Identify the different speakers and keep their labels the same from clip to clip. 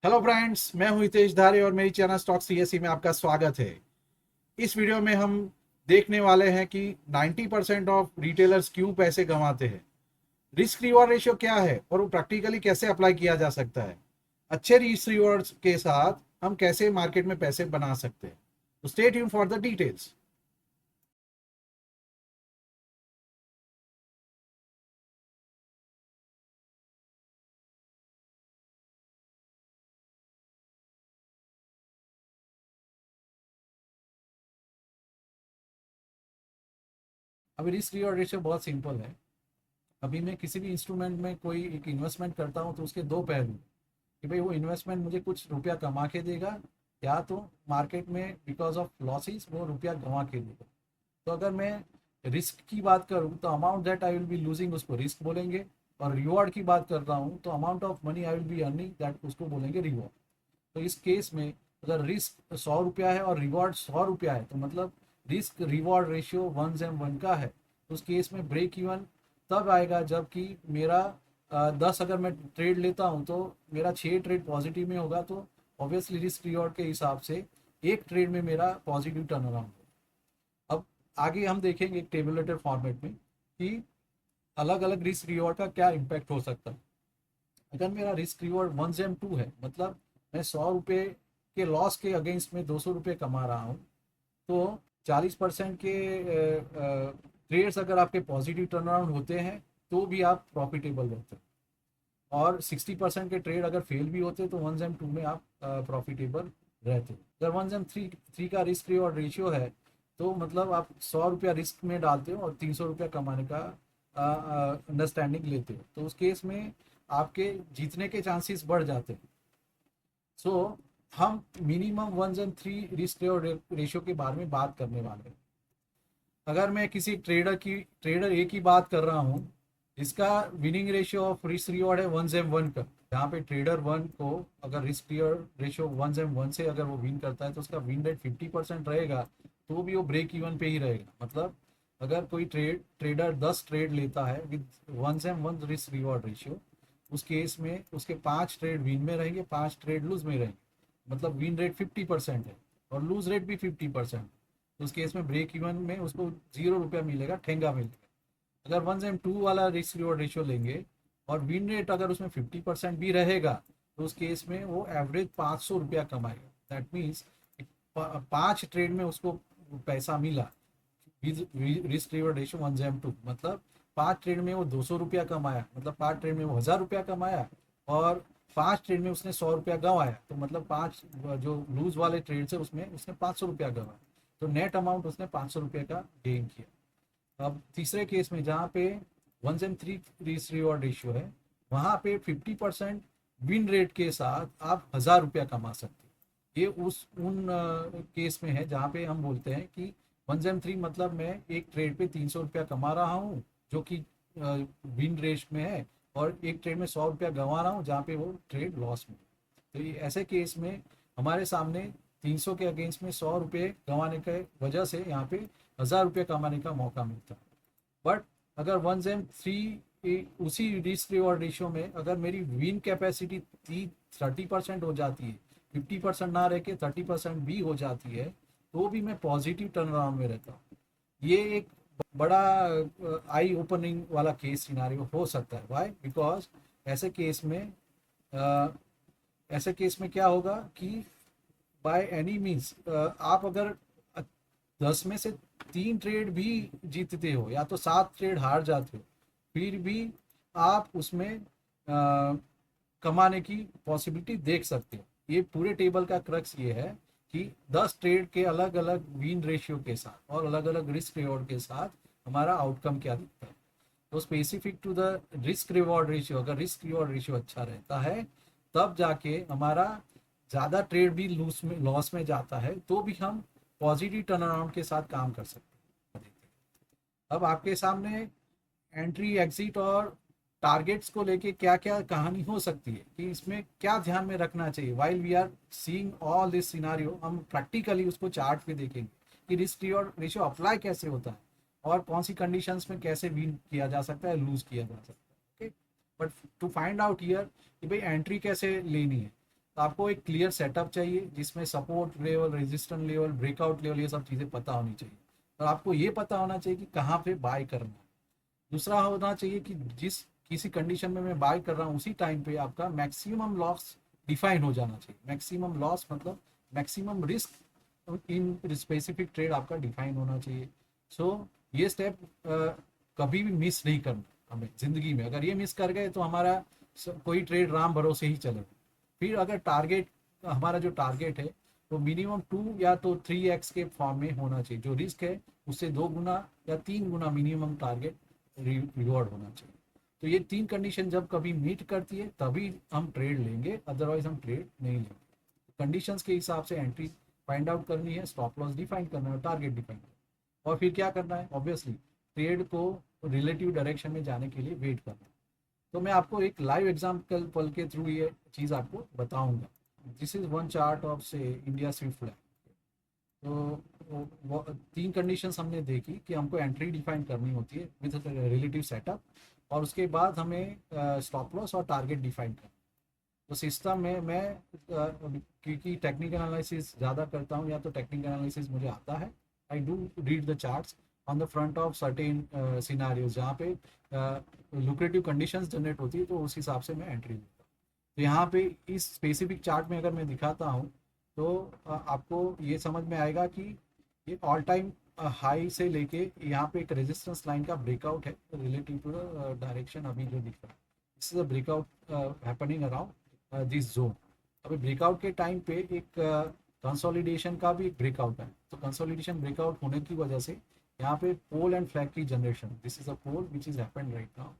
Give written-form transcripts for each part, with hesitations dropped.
Speaker 1: Hello friends, मैं हूं हितेश धारे और मेरी चैनल स्टॉक सीएससी में आपका स्वागत है। इस वीडियो में हम देखने वाले हैं कि 90% ऑफ रिटेलर्स क्यों पैसे गंवाते हैं, रिस्क रिवॉर्ड रेशियो क्या है और वो प्रैक्टिकली कैसे अप्लाई किया जा सकता है, अच्छे रिस्क रिवॉर्ड्स के साथ हम कैसे मार्केट में पैसे बना सकते हैं। तो stay tune for the details. अभी रिस्क रिवॉर्ड रेशियो बहुत सिंपल है। अभी मैं किसी भी इंस्ट्रूमेंट में कोई एक इन्वेस्टमेंट करता हूँ तो उसके दो पहलू, कि भाई वो इन्वेस्टमेंट मुझे कुछ रुपया कमा के देगा या तो मार्केट में बिकॉज ऑफ लॉसेस वो रुपया गंवा के देगा। तो अगर मैं रिस्क की बात करूँ तो amount that I will be losing उसको रिस्क बोलेंगे, और रिवॉर्ड की बात कर रहा हूँ तो amount of money I will be earning that उसको बोलेंगे रिवॉर्ड। तो इस केस में अगर रिस्क 100 रुपया है और रिवॉर्ड 100 रुपया है तो मतलब रिस्क रिवॉर्ड रेशियो 1:1 का है। तो उस केस में ब्रेक इवन तब आएगा जबकि मेरा 10 अगर मैं ट्रेड लेता हूँ तो मेरा 6 ट्रेड पॉजिटिव में होगा, तो ऑब्वियसली रिस्क रिवॉर्ड के हिसाब से एक ट्रेड में मेरा पॉजिटिव टर्न अराउंड होगा। अब आगे हम देखेंगे एक टेबुलेटेड फॉर्मेट में कि अलग अलग रिस्क रिवॉर्ड का क्या इम्पैक्ट हो सकता है। अगर मेरा रिस्क रिवॉर्ड 1:2 है, मतलब मैं 100 रुपये के लॉस के अगेंस्ट में 200 रुपये कमा रहा हूँ, तो 40% के ट्रेड्स अगर आपके पॉजिटिव टर्न अराउंड होते हैं तो भी आप प्रॉफिटेबल रहते हैं, और 60% के ट्रेड अगर फेल भी होते तो 1:2 में आप प्रॉफिटेबल रहते। अगर 1:3 का रिस्क रिवॉर्ड रेशियो है तो मतलब आप 100 रुपया रिस्क में डालते हो और 300 रुपया कमाने का अंडरस्टैंडिंग लेते हो, तो उस केस में आपके जीतने के चांसेस बढ़ जाते हैं। सो हम मिनिमम 1:3 रिस्क रिवॉर्ड रेशियो के बारे में बात करने वाले हैं। अगर मैं किसी ट्रेडर ए की बात कर रहा हूँ, इसका winning ratio of risk reward है 1:1 का, जहाँ पे ट्रेडर वन को अगर रिस्क रिवॉर्ड रेशियो 1:1 से अगर वो विन करता है तो उसका विन रेट 50% रहेगा, तो भी वो ब्रेक इवन पे ही रहेगा। मतलब अगर कोई ट्रेडर 10 ट्रेड लेता है विद 1:1 रिस्क रिवॉर्ड रेशियो, उस केस में उसके 5 ट्रेड विन में रहेंगे, 5 ट्रेड लूज में रहेंगे, मतलब विन रेट 50% है और लूज रेट भी 50%। तो उस केस में ब्रेक इवन में उसको 0 रुपया मिलेगा, ठेंगा मिलेगा। अगर 1:2 वाला रिस्क रिवॉर्ड रेशियो लेंगे और विन रेट अगर उसमें 50% भी रहेगा, तो उस केस में वो एवरेज 500 रुपया कमाएगा। दैट मीन्स 5 ट्रेड में उसको पैसा मिला, रिस्क रिवॉर्ड रेशियो 1:2, मतलब 5 ट्रेड में वो 200 रुपया कमाया, मतलब 5 ट्रेड में वो 1000 रुपया कमाया, और 5 ट्रेड में उसने 100 रुपया गंवाया, तो मतलब 5 जो लूज वाले ट्रेड से उसमें उसने 500 रुपया गंवाया, तो नेट अमाउंट उसने 500 रुपये का गेन किया। अब तीसरे केस में जहाँ पे 1:3 रिस्क रिवॉर्ड रेशियो है, वहाँ पे 50% विन रेट के साथ आप 1000 रुपया कमा सकते हैं। ये उस उन केस में है जहाँ पे हम बोलते हैं कि 1:3 मतलब मैं एक ट्रेड पे 300 रुपया कमा रहा हूँ जो कि विन रेट में है, और एक ट्रेड में 100 रुपया गंवा रहा हूँ जहाँ पे वो ट्रेड लॉस में। तो ये ऐसे केस में हमारे सामने 300 के अगेंस्ट में 100 रुपये गंवाने के वजह से यहाँ पे 1000 रुपये कमाने का मौका मिलता है। बट अगर 1:3 उसी रिस्क रिवॉर्ड रेशियो में अगर मेरी विन कैपेसिटी 30% हो जाती है, 50% ना रह के 30% भी हो जाती है, तो भी मैं पॉजिटिव टर्न अराउंड में रहता हूँ। ये एक बड़ा आई ओपनिंग वाला केस सिनारियो हो सकता है। वाई? बिकॉज ऐसे केस में अ, ऐसे केस में क्या होगा कि बाय एनी मीन्स आप अगर 10 में से 3 ट्रेड भी जीतते हो या तो 7 ट्रेड हार जाते हो, फिर भी आप उसमें कमाने की पॉसिबिलिटी देख सकते हो। ये पूरे टेबल का क्रक्स ये है कि 10 ट्रेड के अलग अलग विन रेशियो के साथ और अलग अलग रिस्क रिवॉर्ड के साथ हमारा आउटकम क्या दिखता है। तो specific to the risk reward ratio, अगर रिस्क रिवॉर्ड रेशियो अच्छा रहता है तब जाके हमारा ज़्यादा ट्रेड भी लॉस में जाता है तो भी हम पॉजिटिव टर्न अराउंड के साथ काम कर सकते हैं। अब आपके सामने एंट्री एग्जिट और टारगेट्स को लेके क्या क्या कहानी हो सकती है कि इसमें क्या ध्यान में रखना चाहिए। While we are seeing all this scenario, हम प्रैक्टिकली उसको चार्ट पे देखेंगे कि रिस्क रिवॉर्ड रेशियो अप्लाई कैसे होता है और कौन सी कंडीशंस में कैसे विन किया जा सकता है, लूज किया जा सकता है। Okay, but to find out here कि भाई एंट्री कैसे लेनी है, तो आपको एक क्लियर सेटअप चाहिए जिसमें support level, resistance level, breakout level, ये सब चीज़ें पता होनी चाहिए। और आपको ये पता होना चाहिए कि कहाँ पे बाय करना है। दूसरा होना चाहिए कि जिस किसी कंडीशन में मैं बाय कर रहा हूँ उसी टाइम पे आपका मैक्सिमम लॉस डिफाइन हो जाना चाहिए। मैक्सिमम लॉस मतलब maximum risk in specific trade आपका डिफाइन होना चाहिए। सो ये स्टेप कभी भी मिस नहीं करना हमें ज़िंदगी में। अगर ये मिस कर गए तो हमारा कोई ट्रेड राम भरोसे ही चलेगा। फिर अगर टारगेट, हमारा जो टारगेट है वो मिनिमम 2 या तो 3x के फॉर्म में होना चाहिए। जो रिस्क है उससे 2 गुना या 3 गुना मिनिमम टारगेट रिवॉर्ड होना चाहिए। तो ये 3 कंडीशन जब कभी मीट करती है तभी हम ट्रेड लेंगे, अदरवाइज हम ट्रेड नहीं लेंगे। कंडीशंस के हिसाब से एंट्री फाइंड आउट करनी है, स्टॉप लॉस डिफाइन करना है, टारगेट डिफाइन करना है, और फिर क्या करना है, ऑब्वियसली ट्रेड को रिलेटिव डायरेक्शन में जाने के लिए वेट करना है। तो मैं आपको एक लाइव एग्जाम्पल पल के थ्रू ये चीज़ आपको बताऊंगा। This is one chart of से इंडिया स्विफ्ट फ्लैग। तो वो 3 कंडीशंस हमने देखी कि हमको एंट्री डिफाइन करनी होती है विद रिलेटिव सेटअप, और उसके बाद हमें स्टॉप लॉस और टारगेट डिफाइन करना। तो सिस्टम में मैं क्योंकि टेक्निकल एनालिसिस ज़्यादा करता हूँ या तो टेक्निकल एनालिसिस मुझे आता है, I do read the charts on the front of certain scenarios जहाँ पे लुक्रेटिव कंडीशंस जनरेट होती है, तो उस हिसाब से मैं एंट्री लेता हूँ। तो यहाँ पे इस स्पेसिफिक चार्ट में अगर मैं दिखाता हूँ तो आपको ये समझ में आएगा कि ये ऑल टाइम हाई से लेके यहाँ पे एक रेजिस्टेंस लाइन का ब्रेकआउट है रिलेटिव टू द डायरेक्शन अभी जो दिख रहा है। This is a breakout happening around this zone. अभी ब्रेकआउट के टाइम पे एक कंसोलिडेशन का भी एक ब्रेकआउट है। तो कंसोलिडेशन ब्रेकआउट होने की वजह से यहाँ पे पोल एंड फ्लैग की generation, this is a pole which is happened right now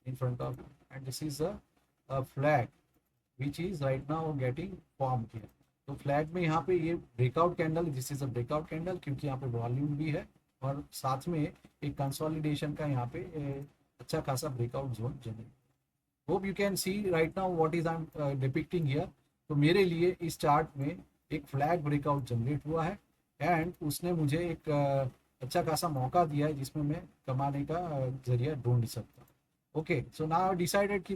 Speaker 1: in front of, and this is a flag which is right now getting form किया। तो फ्लैग में यहाँ पे ये breakout candle, this is a breakout candle क्योंकि यहाँ पे volume भी है और साथ में एक कंसोलिडेशन का यहाँ पे अच्छा खासा breakout zone generate. Hope you can see right now what is I am depicting here. तो मेरे लिए इस चार्ट में एक फ्लैग ब्रेकआउट जनरेट हुआ है एंड उसने मुझे एक अच्छा खासा मौका दिया है जिसमें मैं कमाने का जरिया ढूंढ सकता हूँ। ओके, सो नाउ डिसाइडेड कि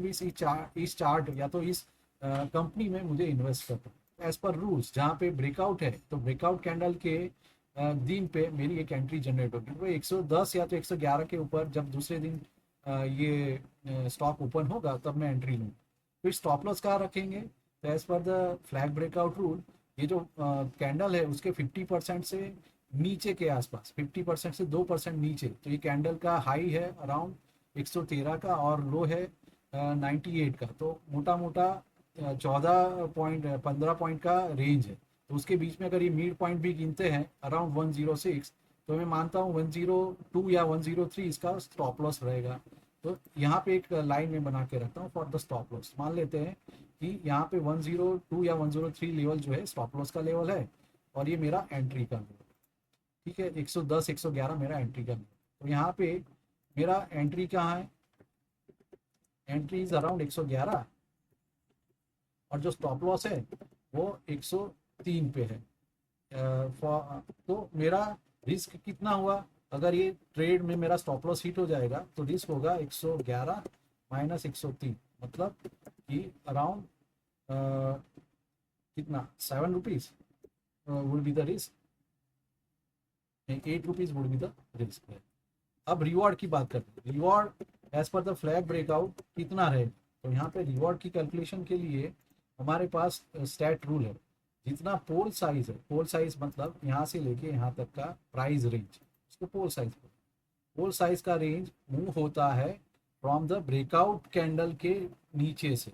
Speaker 1: इस चार्ट या तो इस कंपनी में मुझे इन्वेस्ट करना है एज पर रूल्स। जहाँ पे ब्रेकआउट है तो ब्रेकआउट कैंडल के दिन पे मेरी एक एंट्री जनरेट होगी। वो 110 या तो 111 के ऊपर जब दूसरे दिन ये स्टॉक ओपन होगा तब मैं एंट्री लूँ। फिर स्टॉप लॉस कहाँ रखेंगे, तो as per the flag breakout rule ये जो कैंडल है उसके 50% से नीचे के आसपास, 50% से 2% नीचे। तो ये कैंडल का हाई है अराउंड 113 का और लो है 98 का। तो मोटा मोटा 14 पॉइंट 15 पॉइंट का रेंज है। तो उसके बीच में अगर ये मिड पॉइंट भी गिनते हैं अराउंड 106, तो मैं मानता हूँ 102 या 103 इसका स्टॉप लॉस रहेगा। तो यहाँ पे एक लाइन में बना के रखता हूँ फॉर द स्टॉप लॉस। मान लेते हैं कि यहाँ पे 102 या 103 लेवल जो है स्टॉप लॉस का लेवल है और ये मेरा एंट्री का लेवल। ठीक है, 110 111 मेरा एंट्री का लेवल। तो यहाँ पे मेरा एंट्री कहाँ है, एंट्री इज अराउंड 111 और जो स्टॉप लॉस है वो 103 पे है। तो मेरा रिस्क कितना हुआ, अगर ये ट्रेड में मेरा स्टॉप लॉस हिट हो जाएगा तो रिस्क होगा 111 माइनस 103, मतलब कि अराउंड कितना 7 rupees would be the risk, 8 rupees would be the risk. अब रिवॉर्ड की बात करते हैं। Reward as per the flag breakout कितना रहेगा, तो यहाँ पे रिवॉर्ड की कैलकुलेशन के लिए हमारे पास स्टैट रूल है। जितना पोल साइज है, पोल साइज मतलब यहाँ से लेके यहाँ तक का प्राइस रेंज, उसको पोल साइज, पोल साइज का रेंज मूव होता है फ्रॉम द ब्रेकआउट कैंडल के नीचे से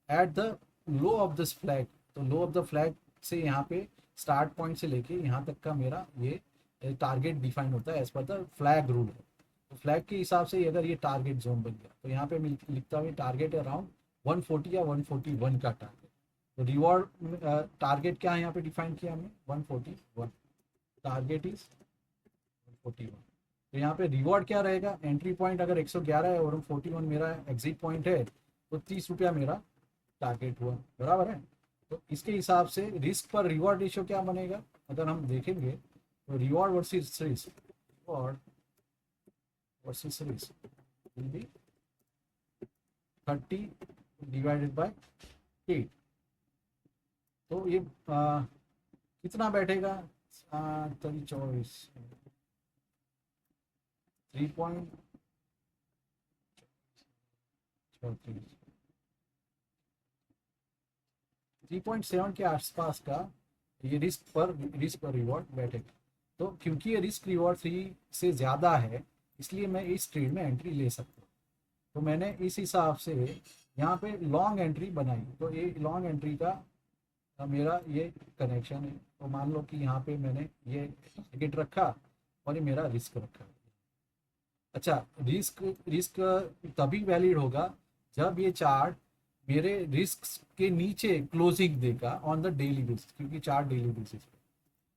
Speaker 1: at the low of this flag. तो लो ऑफ द फ्लैग से यहाँ पे स्टार्ट पॉइंट से लेके यहाँ तक का मेरा ये टारगेट डिफाइन होता है as per the flag rule है। तो फ्लैग के हिसाब से अगर ये टारगेट जोन बन गया तो यहाँ पे लिखता हूँ टारगेट अराउंड 140 या 141 का टारगेट। तो रिवॉर्ड टारगेट क्या है यहाँ पे डिफाइन किया हमने 141, टारगेट इज 141। तो यहाँ पे रिवॉर्ड क्या रहेगा, एंट्री पॉइंट अगर 111 है और 41 मेरा एग्जिट पॉइंट है तो 30 रुपया मेरा टारगेट हुआ, बराबर है। तो इसके हिसाब से रिस्क पर रिवॉर्ड रेशियो क्या बनेगा, अगर हम देखेंगे तो reward versus risk, reward versus risk will be 30 divided by 8। तो ये कितना बैठेगा, 24, 3.7 के आसपास का ये रिस्क पर रिवॉर्ड बैठेगा। तो क्योंकि ये रिस्क रिवॉर्ड 3 से ज़्यादा है, इसलिए मैं इस ट्रेड में एंट्री ले सकता हूँ। तो मैंने इस हिसाब से यहाँ पे लॉन्ग एंट्री बनाई। तो ये लॉन्ग एंट्री का मेरा ये कनेक्शन है। तो मान लो कि यहाँ पे मैंने ये टारगेट रखा और ये मेरा रिस्क रखा। अच्छा, रिस्क रिस्क तभी वैलिड होगा जब ये चार्ट मेरे रिस्क के नीचे क्लोजिंग देगा ऑन द डेली बेसिस, क्योंकि चार्ट डेली बेसिस पे।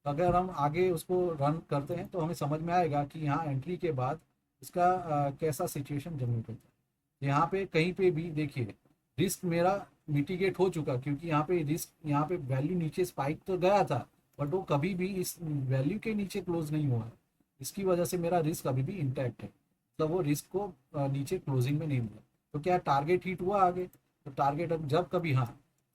Speaker 1: तो अगर हम आगे उसको रन करते हैं तो हमें समझ में आएगा कि यहाँ एंट्री के बाद इसका कैसा सिचुएशन जनरेट होता है। यहाँ पे कहीं पे भी देखिए रिस्क मेरा मिटिगेट हो चुका, क्योंकि यहाँ पे रिस्क, यहाँ पे वैल्यू नीचे स्पाइक तो गया था बट वो कभी भी इस वैल्यू के नीचे क्लोज नहीं हुआ है। इसकी वजह से मेरा रिस्क अभी भी इंटैक्ट है, मतलब वो रिस्क को नीचे क्लोजिंग में नहीं मिला। तो क्या टारगेट हिट हुआ आगे? तो टारगेट अब जब कभी, हाँ,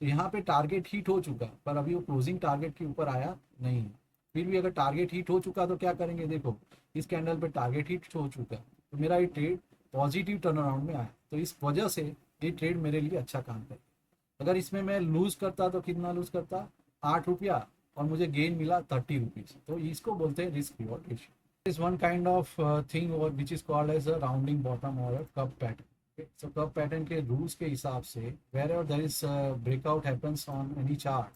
Speaker 1: तो यहाँ पे टारगेट हिट हो चुका पर अभी वो क्लोजिंग टारगेट के ऊपर आया नहीं है। फिर भी अगर टारगेट हिट हो चुका तो क्या करेंगे, देखो इस कैंडल पे टारगेट हिट हो चुका तो मेरा ये ट्रेड पॉजिटिव टर्न अराउंड में आया। तो इस वजह से ये ट्रेड मेरे लिए अच्छा काम करे। अगर इसमें मैं लूज करता तो कितना लूज करता, 8 रुपया, और मुझे गेन मिला 30 रुपीज़। तो इसको बोलते हैं risk reward ratio. is one kind of thing or which is called as a rounding bottom or a curve pattern. Okay? So curve pattern के rules के हिसाब से wherever there is a breakout happens on any chart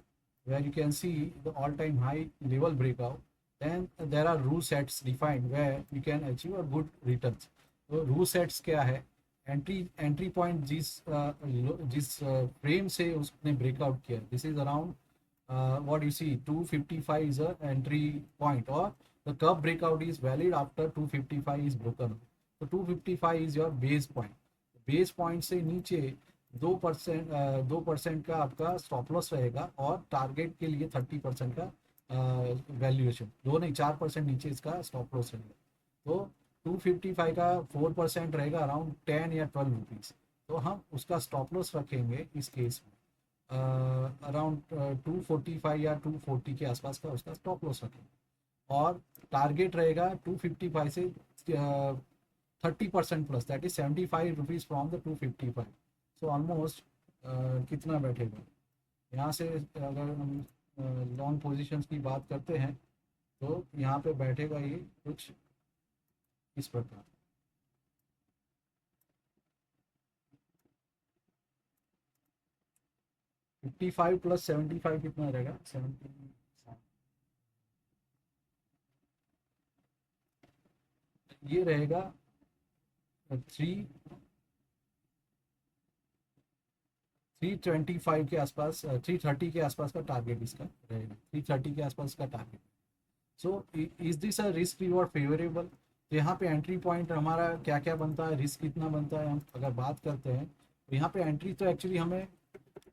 Speaker 1: where you can see the all time high level breakout, then there are rule sets defined where you can achieve a good returns. तो rule sets क्या है, entry point जिस frame से उसने breakout किया, this is around what you see 255 is a entry point, or the curve breakout is valid after 255 is broken. So 255 is your base point. Base point से नीचे 2% का आपका स्टॉप लॉस रहेगा और टारगेट के लिए 30% का वैल्यूएशन, 2 नहीं 4% नीचे इसका स्टॉप लॉस रहेगा। तो 255 का 4% रहेगा अराउंड 10 या 12 रुपीज़। तो हम उसका स्टॉप लॉस रखेंगे इस केस में अराउंड 245 या 240 के आसपास का उसका स्टॉप लॉस रखेंगे, और टारगेट रहेगा 255 से 30% plus, that is 75 rupees from the 255। So almost कितना बैठेगा यहाँ से, अगर हम लॉन्ग पोजीशंस की बात करते हैं तो यहाँ पे बैठेगा ये कुछ इस प्रकार। 55 प्लस 75 कितना रहेगा, 70, ये रहेगा 325 के आसपास, 330 के आसपास का टारगेट इसका रहेगा, 330 के आसपास का target. So is this a risk reward favourable? तो यहाँ पे एंट्री पॉइंट हमारा क्या क्या बनता है, रिस्क कितना बनता है, हम अगर बात करते हैं तो यहाँ पे एंट्री तो एक्चुअली हमें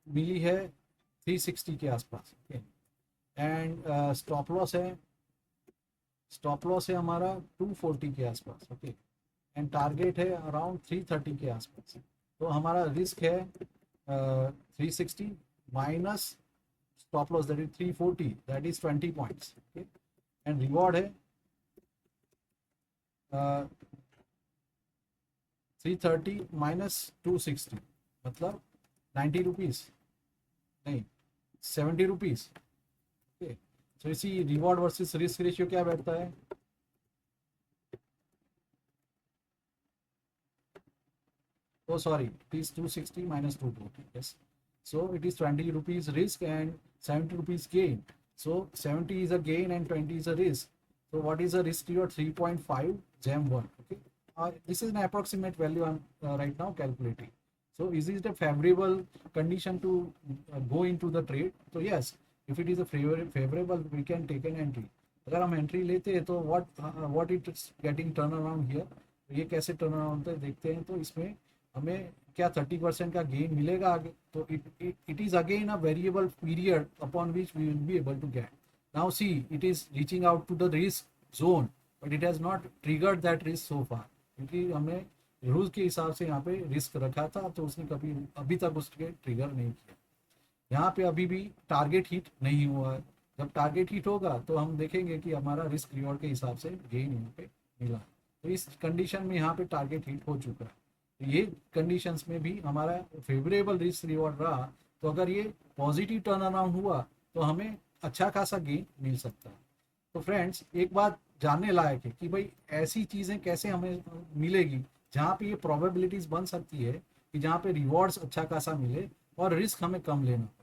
Speaker 1: मिली है 360 के आसपास, एंड स्टॉप लॉस है हमारा 240 के आसपास, ओके, एंड टारगेट है अराउंड 330 के आसपास। तो हमारा रिस्क है 360 minus stop loss that is 340, that is 20 points, okay, and reward है 330 माइनस 260, मतलब 90 रुपीज़, नहीं 70 रुपीज़, ओके। तो इसी रिवॉर्ड वर्सेस रिस्क रेशियो क्या बैठता है, oh sorry, it is 260 minus 240, yes, so it is 20 rupees risk and 70 rupees gain. So 70 is a gain and 20 is a risk. So what is the risk reward? 3.5 gem 1, okay. This is an approximate value I'm right now calculating. So is it a favorable condition to go into the trade? So yes, if it is a favorable, we can take an entry. अगर हम entry लेते हैं तो what it is getting turn around here, ये कैसे turn around होता है देखते हैं। तो इसमें हमें क्या 30% का गेन मिलेगा आगे। तो it is again a variable period upon which we will be able to get. Now see it is reaching out to the risk zone but it has not triggered that risk so far, क्योंकि हमने rule के हिसाब से यहाँ पे risk रखा था तो उसने कभी अभी तक उसके ट्रिगर नहीं किया। यहाँ पे अभी भी टारगेट हिट नहीं हुआ है। जब टारगेट हिट होगा तो हम देखेंगे कि हमारा रिस्क रिवॉर्ड के हिसाब से गेन यहाँ पे मिला। तो इस कंडीशन में यहाँ पे टारगेट हिट हो चुका है। तो ये कंडीशंस में भी हमारा फेवरेबल रिस्क रिवॉर्ड रहा, तो अगर ये पॉजिटिव टर्न अराउंड हुआ तो हमें अच्छा खासा गेन मिल सकता है। तो फ्रेंड्स, एक बात जानने लायक है कि भाई ऐसी चीज़ें कैसे हमें मिलेगी जहाँ पे ये प्रोबेबिलिटीज बन सकती है कि जहाँ पे रिवॉर्ड्स अच्छा खासा मिले और रिस्क हमें कम लेना पड़े।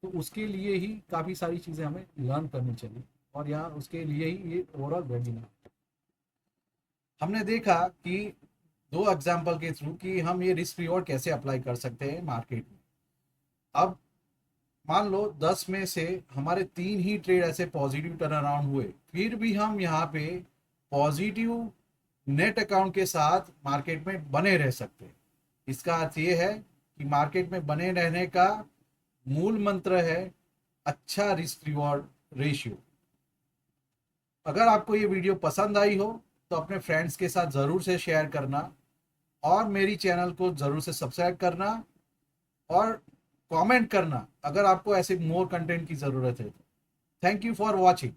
Speaker 1: तो उसके लिए ही काफ़ी सारी चीज़ें हमें लर्न करनी चाहिए, और यहाँ उसके लिए ही ये ओवरऑल वेबिनार। हमने देखा कि दो एग्जाम्पल के थ्रू कि हम ये रिस्क रिवॉर्ड कैसे अप्लाई कर सकते हैं मार्केट में। अब मान लो 10 में से हमारे 3 ही ट्रेड ऐसे पॉजिटिव टर्न अराउंड हुए, फिर भी हम यहाँ पे पॉजिटिव नेट अकाउंट के साथ मार्केट में बने रह सकते हैं। इसका अर्थ ये है कि मार्केट में बने रहने का मूल मंत्र है अच्छा रिस्क रिवॉर्ड रेशियो। अगर आपको ये वीडियो पसंद आई हो तो अपने फ्रेंड्स के साथ ज़रूर से शेयर करना, और मेरी चैनल को ज़रूर से सब्सक्राइब करना, और कमेंट करना अगर आपको ऐसे मोर कंटेंट की ज़रूरत है तो। Thank you for watching.